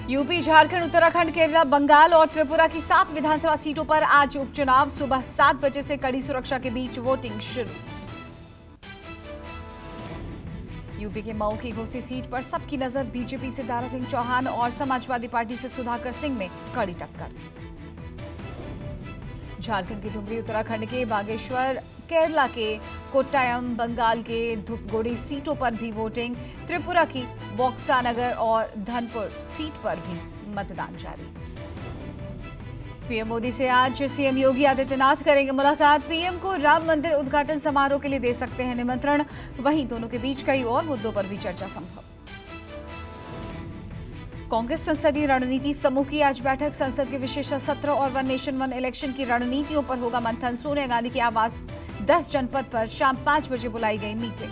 UP, Jharkhand, Uttarakhand, Kerala, Bengal और त्रिपुरा की 7 विधानसभा सीटों पर आज उपचुनाव। सुबह 7 बजे से कड़ी सुरक्षा के बीच वोटिंग शुरू। यूपी के मऊ की घोसी सीट पर सबकी नजर। बीजेपी से दारा सिंह चौहान और समाजवादी पार्टी से सुधाकर सिंह में कड़ी टक्कर। झारखंड की डुमरी, उत्तराखंड के बागेश्वर, केरला के कोट्टायम, बंगाल के धूपगुड़ी सीटों पर भी वोटिंग। त्रिपुरा की बॉक्सानगर और धनपुर सीट पर भी मतदान जारी। पीएम मोदी से आज सीएम योगी आदित्यनाथ करेंगे मुलाकात। पीएम को राम मंदिर उद्घाटन समारोह के लिए दे सकते हैं निमंत्रण। वहीं दोनों के बीच कई और मुद्दों पर भी चर्चा संभव। कांग्रेस संसदीय रणनीति समूह की आज बैठक। संसद के विशेष सत्र और वन नेशन वन इलेक्शन की रणनीतियों पर होगा मंथन। सोनिया गांधी के आवास 10 जनपद पर शाम 5 बजे बुलाई गई meeting.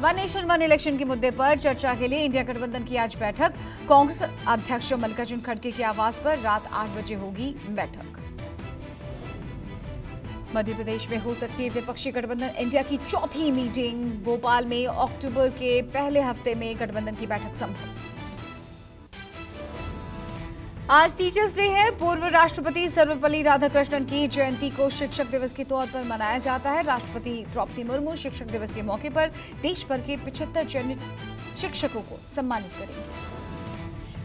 One nation one election के मुद्दे पर चर्चा के लिए इंडिया गठबंधन की आज बैठक। कांग्रेस अध्यक्ष मल्लिकार्जुन खड़गे के आवास पर रात 8 बजे होगी बैठक। मध्य प्रदेश में हो सकती है विपक्षी गठबंधन इंडिया की चौथी मीटिंग। भोपाल में अक्टूबर के पहले हफ्ते में गठबंधन की बैठक संभव। आज टीचर्स डे है। पूर्व राष्ट्रपति सर्वपल्ली राधाकृष्णन की जयंती को शिक्षक दिवस के तौर पर मनाया जाता है। राष्ट्रपति द्रौपदी मुर्मू शिक्षक दिवस के मौके पर देश भर के 75 चयनित शिक्षकों को सम्मानित करेंगे।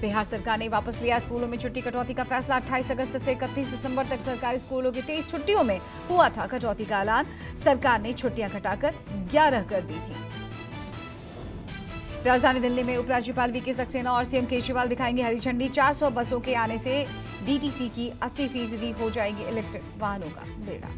बिहार सरकार ने वापस लिया स्कूलों में छुट्टी कटौती का फैसला। 28 अगस्त से 31 दिसंबर तक सरकारी स्कूलों की 23 छुट्टियों में हुआ था कटौती का ऐलान। सरकार ने छुट्टियां घटाकर 11 कर दी थी। राजधानी दिल्ली में उपराज्यपाल वीके सक्सेना और सीएम केजरीवाल दिखाएंगे हरी झंडी। 400 बसों के आने से डीटीसी की 80% हो जाएगी इलेक्ट्रिक वाहनों का बेड़ा।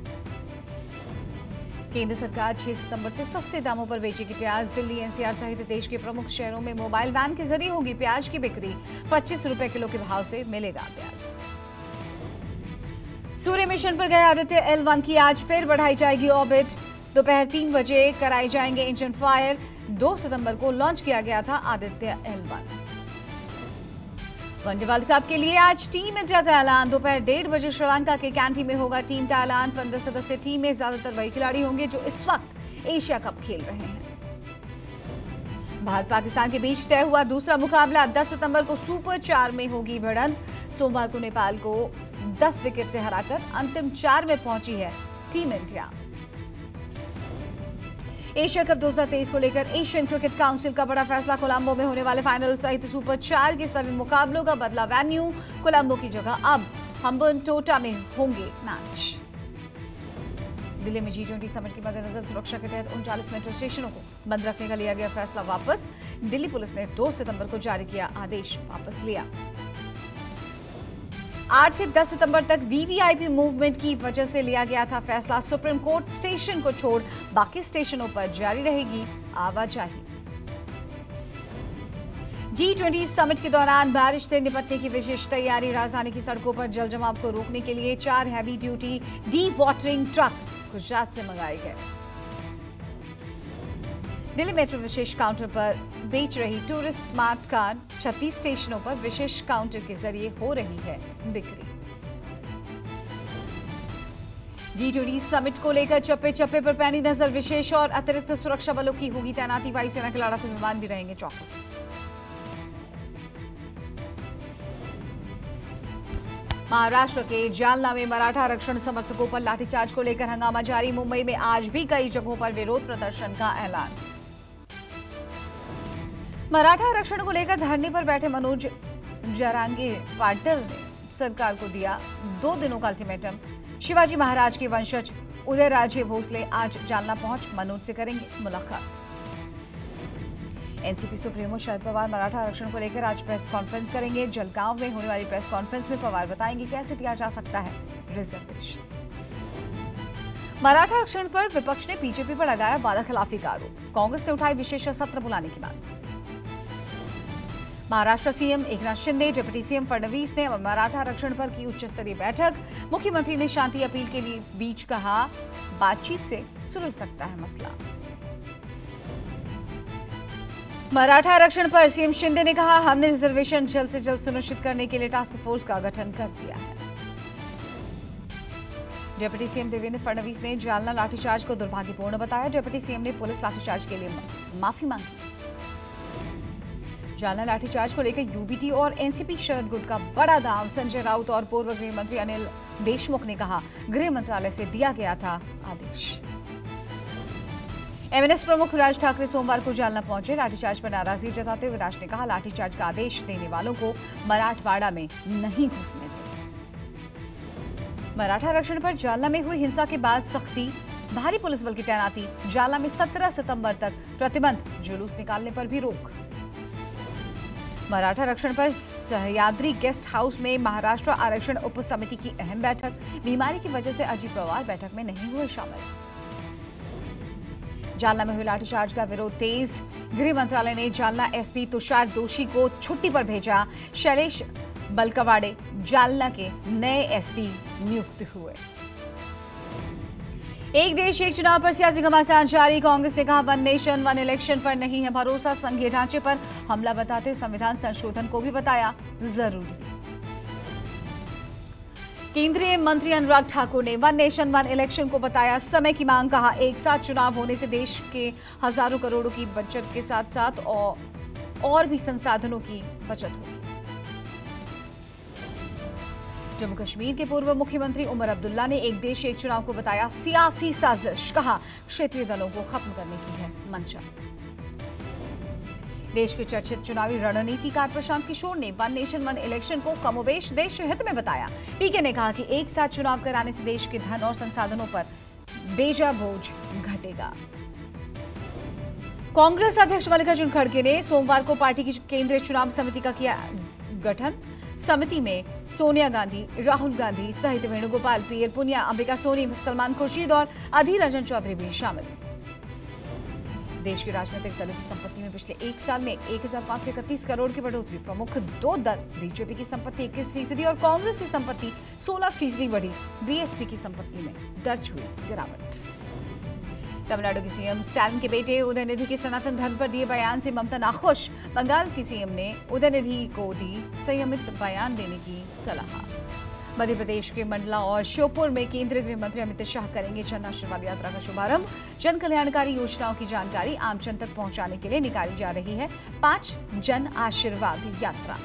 केंद्र सरकार 6 सितंबर से सस्ते दामों पर बेचेगी प्याज। दिल्ली, एनसीआर सहित देश के प्रमुख शहरों में मोबाइल वैन के जरिए होगी प्याज की बिक्री। 25 रुपए किलो के भाव से मिलेगा प्याज। सूर्य मिशन पर गए आदित्य L1 की आज फिर बढ़ाई जाएगी ऑर्बिट। दोपहर 3 बजे कराए जाएंगे इंजन फायर। 2 सितंबर को लॉन्च किया गया था Aditya L1। One day world cup के लिए आज टीम इंडिया का ऐलान। दोपहर 1:30 बजे श्रीलंका के कैंटी में होगा टीम का ऐलान। 15 सदस्यीय टीम में ज्यादातर वही खिलाड़ी होंगे जो इस वक्त एशिया कप खेल रहे हैं। भारत पाकिस्तान के बीच तय हुआ दूसरा मुकाबला। 10 सितंबर को सुपर 4 में होगी भिड़ंत। सोमवार को नेपाल को 10 विकेट से हराकर अंतिम 4 में पहुंची है टीम इंडिया। एशिया कप 2023 को लेकर एशियन क्रिकेट काउंसिल का बड़ा फैसला। कोलंबो में होने वाले फाइनल सहित सुपर 4 के सभी मुकाबलों का बदला वेन्यू। कोलंबो की जगह अब हम्बनटोटा में होंगे मैच। दिल्ली में G20 समिट के मद्देनजर सुरक्षा के तहत 39 मेट्रो स्टेशनों को बंद रखने का लिया गया फैसला वापस। दिल्ली पुलिस ने 2 सितंबर को जारी किया आदेश वापस लिया। 8 से 10 सितंबर तक वीवीआईपी मूवमेंट की वजह से लिया गया था फैसला। सुप्रीम कोर्ट स्टेशन को छोड़ बाकी स्टेशनों पर जारी रहेगी आवाजाही। G20 समिट के दौरान बारिश से निपटने की विशेष तैयारी। राजधानी की सड़कों पर जल जमाव को रोकने के लिए 4 heavy duty D watering truck Gujarat से मंगाए गए। दिल्ली मेट्रो विशेष काउंटर पर बेच रही टूरिस्ट स्मार्ट कार्ड। 36 स्टेशनों पर विशेष काउंटर के जरिए हो रही है बिक्री। G20 समिट को लेकर चप्पे चप्पे पर पैनी नजर। विशेष और अतिरिक्त सुरक्षा बलों की होगी तैनाती। वायुसेना के लड़ाकू विमान भी रहेंगे चौकस। महाराष्ट्र के जालना में मराठा आरक्षण समर्थकों पर लाठीचार्ज को लेकर हंगामा जारी। मुंबई में आज भी कई जगहों पर विरोध प्रदर्शन का ऐलान। मराठा आरक्षण को लेकर धरने पर बैठे मनोज जरांगे पाटिल ने सरकार को दिया 2 दिनों का अल्टीमेटम। शिवाजी महाराज के वंशज उदयराजे भोसले आज जालना पहुंच मनोज से करेंगे मुलाकात। एनसीपी सुप्रीमो शरद पवार मराठा आरक्षण को लेकर आज प्रेस कॉन्फ्रेंस करेंगे। जलगांव में होने वाली प्रेस कॉन्फ्रेंस में पवार बताएंगे कैसे दिया जा सकता है रिजर्वेशन। मराठा आरक्षण पर विपक्ष ने बीजेपी पर लगाया वादाखिलाफी का आरोप। कांग्रेस ने उठाई विशेष सत्र बुलाने की मांग। Maharashtra CM Eknath Shinde, deputy CM Fadnavis ने मराठा आरक्षण पर की उच्च स्तरीय बैठक। मुख्यमंत्री ने शांति अपील के बीच कहा बातचीत से सुलझ सकता है मसला। मराठा आरक्षण पर सीएम शिंदे ने कहा हमने रिजर्वेशन जल्द से जल्द सुनिश्चित करने के लिए टास्क फोर्स का गठन कर दिया है। डिप्टी सीएम देवेंद्र फडणवीस ने जालना लाठीचार्ज को दुर्भाग्यपूर्ण बताया। डिप्टी सीएम ने पुलिस लाठीचार्ज के लिए माफी मांगी। जालना लाठीचार्ज को लेकर यूबीटी और एनसीपी शरद गुट का बड़ा दांव। संजय राउत और पूर्व गृह मंत्री अनिल देशमुख ने कहा, गृह मंत्रालय से दिया गया था आदेश। एमएनएस प्रमुख राज ठाकरे सोमवार को जालना पहुंचे। लाठीचार्ज पर नाराजगी जताते हुए राज ने कहा, लाठीचार्ज का आदेश देने वालों को मराठवाड़ा में नहीं घुसने दें। मराठा आरक्षण पर जालना में हुई हिंसा के बाद सख्ती, भारी पुलिस बल की तैनाती। जालना में 17 सितंबर तक प्रतिबंध, जुलूस निकालने पर भी रोक। मराठा आरक्षण पर सह्याद्री गेस्ट हाउस में महाराष्ट्र आरक्षण उप समिति की अहम बैठक। बीमारी की वजह से अजीत पवार बैठक में नहीं हुए शामिल। जालना में हुए लाठीचार्ज का विरोध तेज। गृह मंत्रालय ने जालना एसपी तुषार दोषी को छुट्टी पर भेजा। शैलेश बलकवाड़े जालना के नए एसपी नियुक्त हुए। एक देश एक चुनाव पर सियासी घमासान जारी। कांग्रेस ने कहा, वन नेशन वन इलेक्शन पर नहीं है भरोसा। संघीय ढांचे पर हमला बताते हुए संविधान संशोधन को भी बताया जरूरी। केंद्रीय मंत्री अनुराग ठाकुर ने वन नेशन वन इलेक्शन को बताया समय की मांग। कहा, एक साथ चुनाव होने से देश के हजारों करोड़ों की बचत के साथ साथ और भी संसाधनों की बचत होगी। जम्मू कश्मीर के पूर्व मुख्यमंत्री उमर अब्दुल्ला ने एक देश एक चुनाव को बताया सियासी साजिश। कहा, क्षेत्रीय दलों को खत्म करने की है मंशा। देश के चर्चित चुनावी रणनीतिकार प्रशांत किशोर ने वन नेशन वन इलेक्शन को कमोबेश देश हित में बताया। पीके ने कहा कि एक साथ चुनाव कराने से देश के धन और संसाधनों पर बेजा बोझ घटेगा। कांग्रेस अध्यक्ष मल्लिकार्जुन खड़गे ने सोमवार को पार्टी की केंद्रीय चुनाव समिति का किया गठन। समिति में सोनिया गांधी, राहुल गांधी सहित वेणुगोपाल, पीएल पुनिया, अंबिका सोनी, सलमान खुर्शीद और अधीर रंजन चौधरी भी शामिल। देश की राजनीतिक दलों की संपत्ति में पिछले एक साल में 1531 करोड़ की बढ़ोतरी। प्रमुख दो दल बीजेपी की संपत्ति 21% और कांग्रेस की संपत्ति 16% बढ़ी। बीएसपी की संपत्ति में दर्ज हुई गिरावट। तमिलनाडु की सीएम स्टालिन के बेटे उदयनिधि के सनातन धर्म पर दिए बयान से ममता नाखुश। बंगाल की सीएम ने उदयनिधि को दी संयमित बयान देने की सलाह। मध्य प्रदेश के मंडला और श्योपुर में केंद्रीय गृह मंत्री अमित शाह करेंगे जन आशीर्वाद यात्रा का शुभारंभ। जन कल्याणकारी योजनाओं की जानकारी आम जन तक पहुंचाने के लिए निकाली जा रही है 5 जन आशीर्वाद यात्रा।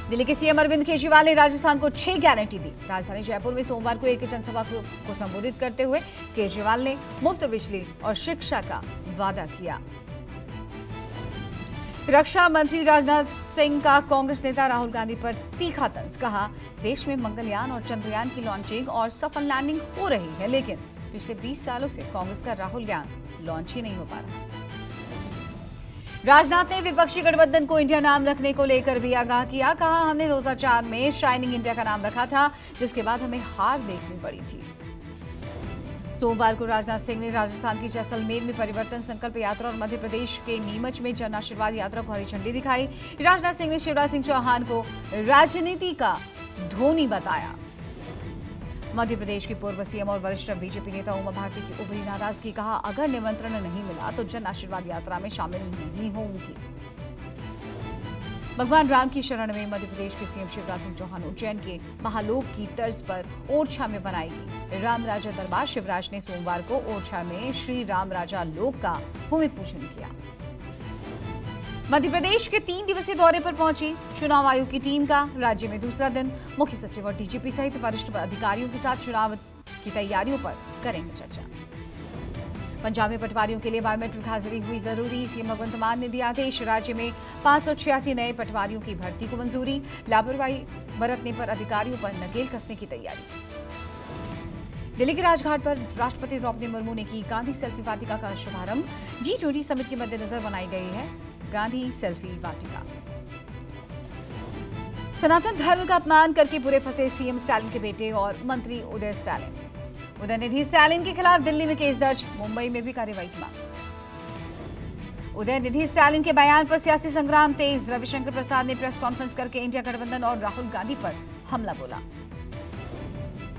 दिल्ली के सीएम अरविंद केजरीवाल ने राजस्थान को 6 गारंटी दी। राजधानी जयपुर में सोमवार को एक जनसभा को संबोधित करते हुए केजरीवाल ने मुफ्त बिजली और शिक्षा का वादा किया। रक्षा मंत्री राजनाथ सिंह का कांग्रेस नेता राहुल गांधी पर तीखा तंज। कहा, देश में मंगलयान और चंद्रयान की लॉन्चिंग और सफल लैंडिंग हो रही है, लेकिन पिछले 20 सालों से कांग्रेस का राहुल यान लॉन्च ही नहीं हो पा रहा। राजनाथ ने विपक्षी गठबंधन को इंडिया नाम रखने को लेकर भी आगाह किया। कहा, हमने 2004 में शाइनिंग इंडिया का नाम रखा था, जिसके बाद हमें हार देखनी पड़ी थी। सोमवार को राजनाथ सिंह ने राजस्थान की जैसलमेर में परिवर्तन संकल्प यात्रा और मध्य प्रदेश के नीमच में जन आशीर्वाद यात्रा को हरी झंडी दिखाई। राजनाथ सिंह ने शिवराज सिंह चौहान को राजनीति का धोनी बताया। मध्य प्रदेश के पूर्व सीएम और वरिष्ठ बीजेपी नेता उमा भारती की उभरी नाराजगी। कहा, अगर निमंत्रण नहीं मिला तो जन आशीर्वाद यात्रा में शामिल नहीं होंगी। भगवान राम की शरण में मध्य प्रदेश के सीएम शिवराज सिंह चौहान उज्जैन के महालोक की तर्ज पर ओरछा में बनाएगी राम राजा दरबार। शिवराज ने सोमवार को ओरछा में श्री राम राजा लोक का भूमि पूजन किया। मध्य प्रदेश के 3 दिवसीय दौरे पर पहुंची चुनाव आयोग की टीम का राज्य में दूसरा दिन। मुख्य सचिव और डीजीपी सहित वरिष्ठ अधिकारियों के साथ चुनाव की तैयारियों पर करेंगे चर्चा। पंजाब में पटवारियों के लिए बायोमेट्रिक हाजिरी हुई जरूरी। सीएम भगवंत मान ने दिया आदेश। राज्य में 586 नए पटवारियों की भर्ती को मंजूरी। लापरवाही बरतने पर अधिकारियों पर नकेल कसने की तैयारी। दिल्ली के राजघाट पर राष्ट्रपति द्रौपदी मुर्मू ने की गांधी सेल्फी वाटिका का शुभारंभ। G20 समिट के मद्देनजर बनाई गई है गांधी सेल्फी वाटिका। सनातन धर्म का अपमान करके बुरे फंसे सीएम स्टालिन के बेटे और मंत्री उदय स्टालिन। उदयनिधि स्टालिन के खिलाफ दिल्ली में केस दर्ज। मुंबई में भी कार्रवाई की मांग। उदयनिधि स्टालिन के बयान पर सियासी संग्राम तेज। रविशंकर प्रसाद ने प्रेस कॉन्फ्रेंस करके इंडिया गठबंधन और राहुल गांधी पर हमला बोला।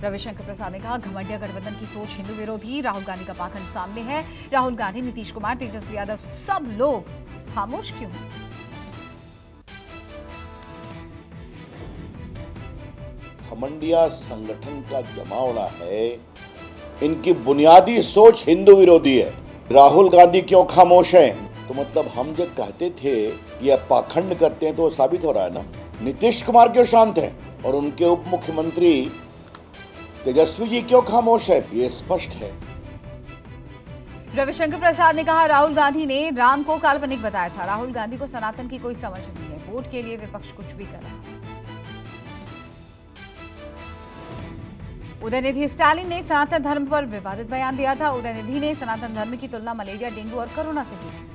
रविशंकर प्रसाद ने कहा, घमंडिया गठबंधन की सोच हिंदू विरोधी। राहुल गांधी का पाखंड सामने है। राहुल गांधी, नीतीश कुमार, तेजस्वी यादव सब लोग खामोश क्यों हैं? घमंडिया संगठन का जमावड़ा है। इनकी बुनियादी सोच हिंदू विरोधी है। राहुल गांधी क्यों खामोश हैं? तो मतलब हम जो कहते थे कि अब पाखंड करते हैं तो वो साबित हो रहा है ना। नीतीश कुमार क्यों शांत हैं और उनके उप मुख्यमंत्री तेजस्वी जी क्यों खामोश है, ये स्पष्ट है। रविशंकर प्रसाद ने कहा राहुल गांधी ने राम को काल्पनिक बताया था। राहुल गांधी को सनातन की कोई समझ नहीं है। वोट के लिए विपक्ष कुछ भी कर रहा है। उदयनिधि स्टालिन ने सनातन धर्म पर विवादित बयान दिया था। उदयनिधि ने सनातन धर्म की तुलना मलेरिया, डेंगू और कोरोना से की थी।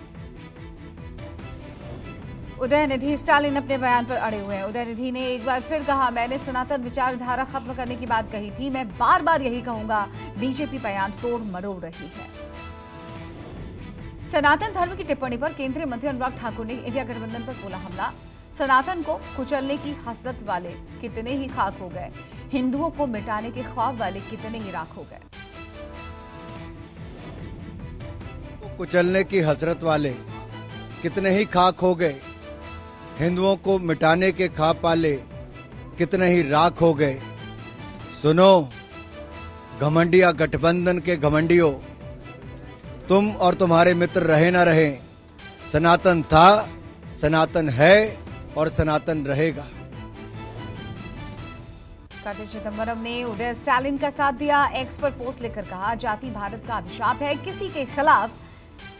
उदयनिधि स्टालिन अपने बयान पर अड़े हुए हैं। उदयनिधि ने एक बार फिर कहा, मैंने सनातन विचारधारा खत्म करने की बात कही थी। मैं बार बार यही कहूंगा, बीजेपी बयान तोड़ मरोड़ रही है। सनातन धर्म की टिप्पणी पर केंद्रीय मंत्री अनुराग ठाकुर ने इंडिया गठबंधन पर बोला हमला। सनातन को कुचलने की हसरत वाले कितने ही खाक हो गए, हिंदुओं को मिटाने के ख्वाब वाले कितने ही राख हो गए। कुचलने की हसरत वाले कितने ही खाक हो गए, हिंदुओं को मिटाने के ख्वाब वाले कितने ही राख हो गए। सुनो घमंडिया गठबंधन के घमंडियों, तुम और तुम्हारे मित्र रहे ना रहे, सनातन था, सनातन है और सनातन रहेगा। कार्ति चिदंबरम ने उदय स्टालिन का साथ दिया। एक्स पर पोस्ट लिखकर कहा, जाति भारत का अभिशाप है, किसी के खिलाफ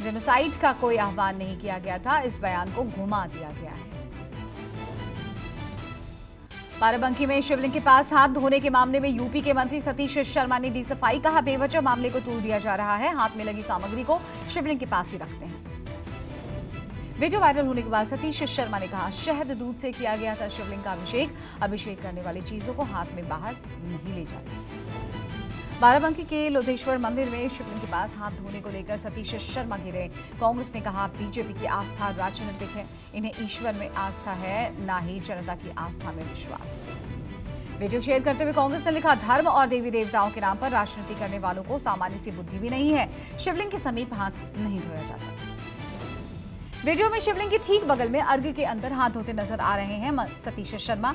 जेनोसाइड का कोई आह्वान नहीं किया गया था। इस बयान को घुमा दिया गया है। बाराबंकी में शिवलिंग के पास हाथ धोने के मामले में यूपी के मंत्री सतीश शर्मा ने दी सफाई। कहा, बेवजह मामले को तूल दिया जा रहा है। हाथ में लगी सामग्री को शिवलिंग के पास ही रखते हैं। वीडियो वायरल होने के बाद सतीश शर्मा ने कहा, शहद दूध से किया गया था शिवलिंग का अभिषेक। अभिषेक करने वाली चीजों को हाथ में बाहर नहीं ले जाते। बाराबंकी के लोधेश्वर मंदिर में शिवलिंग के पास हाथ धोने को लेकर सतीश शर्मा घिरे। कांग्रेस ने कहा, बीजेपी की आस्था राजनीतिक है, इन्हें ईश्वर में आस्था है, ना ही जनता की आस्था में विश्वास। वीडियो शेयर करते हुए कांग्रेस ने लिखा, धर्म और देवी देवताओं के नाम पर राजनीति करने वालों को सामान्य सी बुद्धि भी नहीं है। शिवलिंग के समीप हाथ नहीं धोया जाता। वीडियो में शिवलिंग के ठीक बगल में अर्घ्य के अंदर हाथ धोते नजर आ रहे हैं सतीश शर्मा।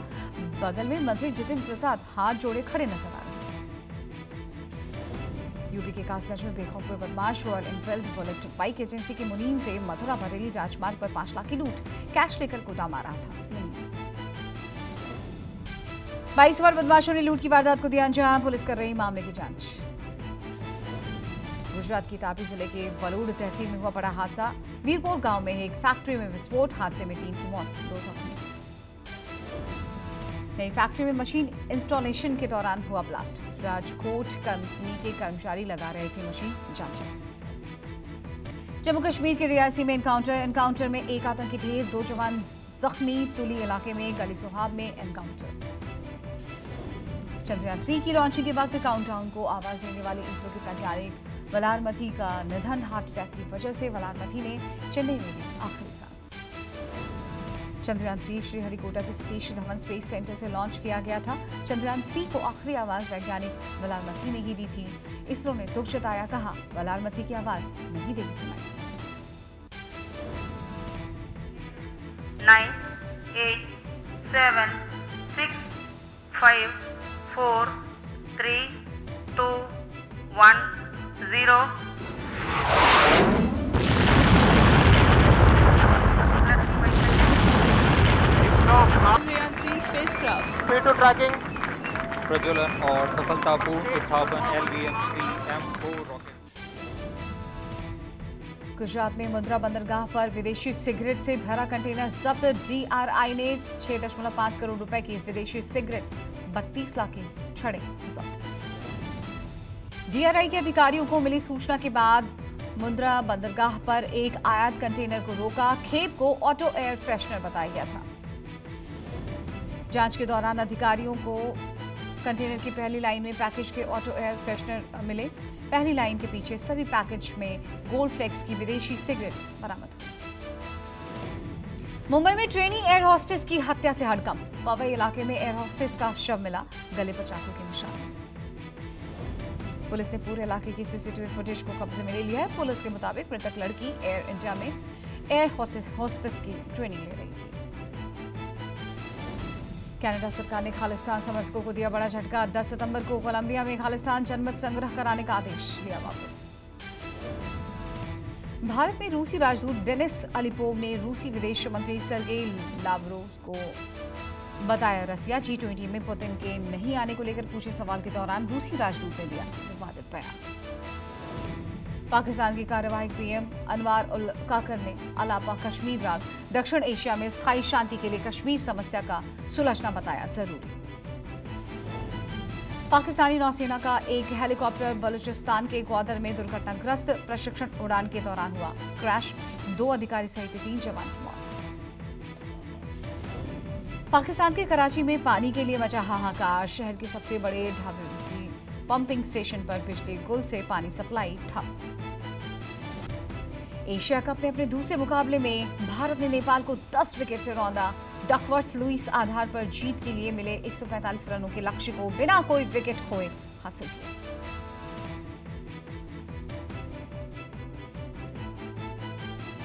बगल में मंत्री जितेंद्र प्रसाद हाथ जोड़े खड़े नजर आ रहे हैं। यूपी के कासगंज में बेखौफ हुए बदमाश royal Enfield bullet bike agency की मुनीम से मथुरा बरेली राजमार्ग पर 5 लाख की लूट, कैश लेकर गोदाम आ रहा था। 22 बार बदमाशों ने लूट की वारदात को दिया अंजाम। पुलिस कर रही मामले की जांच। गुजरात की तापी जिले के वलोड तहसील में हुआ बड़ा हादसा। वीरपुर गांव में एक फैक्ट्री में विस्फोट, हादसे में 3 की मौत, 2 जख्मी। नई फैक्ट्री में मशीन इंस्टॉलेशन के दौरान हुआ ब्लास्ट। राजकोट कंपनी के कर्मचारी लगा रहे थे मशीन, जांच। जम्मू कश्मीर के रियासी में एनकाउंटर में एक आतंकी ढेर, 2 जवान जख्मी। तुली इलाके में गली सोहाब में एनकाउंटर। चंद्रयान 3 की लॉन्चिंग के वक्त काउंटडाउन को आवाज देने वाले इसरो के वैज्ञानिक वलारमथी का निधन। हार्ट अटैक की वजह से वलारमथी ने चेन्नई में ली आखिरी सांस। चंद्रयान 3 श्रीहरिकोटा के सतीश धवन स्पेस सेंटर से लॉन्च किया गया था। चंद्रयान 3 को आखिरी आवाज वैज्ञानिक वलारमथी ने ही दी थी। इसरो ने दुख जताया, कहा, वलारमथी की आवाज नहीं देगी सुनाई। 9, 8, 7, 6, 5, 4, 3, 2, 1, 0. Chandrayaan 3 spacecraft P2 tracking. प्रज्वलन और सफलतापूर्ण उत्थापन LVM-3M4 रॉकेट। गुजरात में मुंद्रा बंदरगाह पर विदेशी सिगरेट से भरा कंटेनर जब्त। DRI ने 6.5 करोड़ रुपए की विदेशी सिगरेट, 32 लाख की छड़ें जब्त। DRI के अधिकारियों को मिली सूचना के बाद मुंद्रा बंदरगाह पर एक आयात कंटेनर को रोका। खेप को ऑटो एयर फ्रेशनर बताया गया था। जांच के दौरान अधिकारियों को कंटेनर की पहली लाइन में पैकेज के ऑटो एयर फ्रेशनर मिले। पहली लाइन के पीछे सभी पैकेज में गोल्ड फ्लेक्स की विदेशी सिगरेट बरामद हुई। मुंबई में ट्रेनी एयर होस्टेस की हत्या से हड़कंप। पवई इलाके में एयर होस्टेस का शव मिला, गले पर चाकू के निशान। पुलिस ने पूरे इलाके की सीसीटीवी फुटेज को कब्जे में ले लिया है। पुलिस के मुताबिक मृतक लड़की एयर इंडिया में एयर होस्टेस की ट्रेनिंग ले रही थी। कनाडा सरकार ने खालिस्तान समर्थकों को दिया बड़ा झटका। 10 सितंबर को कोलंबिया में खालिस्तान जनमत संग्रह कराने का आदेश लिया वापस। भारत में रूसी राजदूत डेनिस अलिपोव ने रूसी विदेश मंत्री सर्गेई लावरोव को बताया रसिया। G20 में पुतिन के नहीं आने को लेकर पूछे सवाल के दौरान रूसी राजदूत ने दिया विवादित बयान। पाकिस्तान के कार्यवाहक पीएम अनवार उल काकर ने अलापा कश्मीर राग दक्षिण एशिया में स्थायी शांति के लिए कश्मीर समस्या का सुलझना बताया जरूरी। पाकिस्तानी नौसेना का एक हेलीकॉप्टर बलूचिस्तान के ग्वादर में दुर्घटनाग्रस्त प्रशिक्षण उड़ान के दौरान हुआ क्रैश, 2 अधिकारी सहित 3 जवान की मौत। पाकिस्तान के कराची में पानी के लिए मचा हाहाकार, शहर के सबसे बड़े ढाबे पंपिंग स्टेशन पर बिजली गुल से पानी सप्लाई ठप। एशिया कप में अपने दूसरे मुकाबले में भारत ने नेपाल को 10 विकेट से रौंदा। डकवर्थ लुईस आधार पर जीत के लिए मिले 145 रनों के लक्ष्य को बिना कोई विकेट खोए हासिल किया।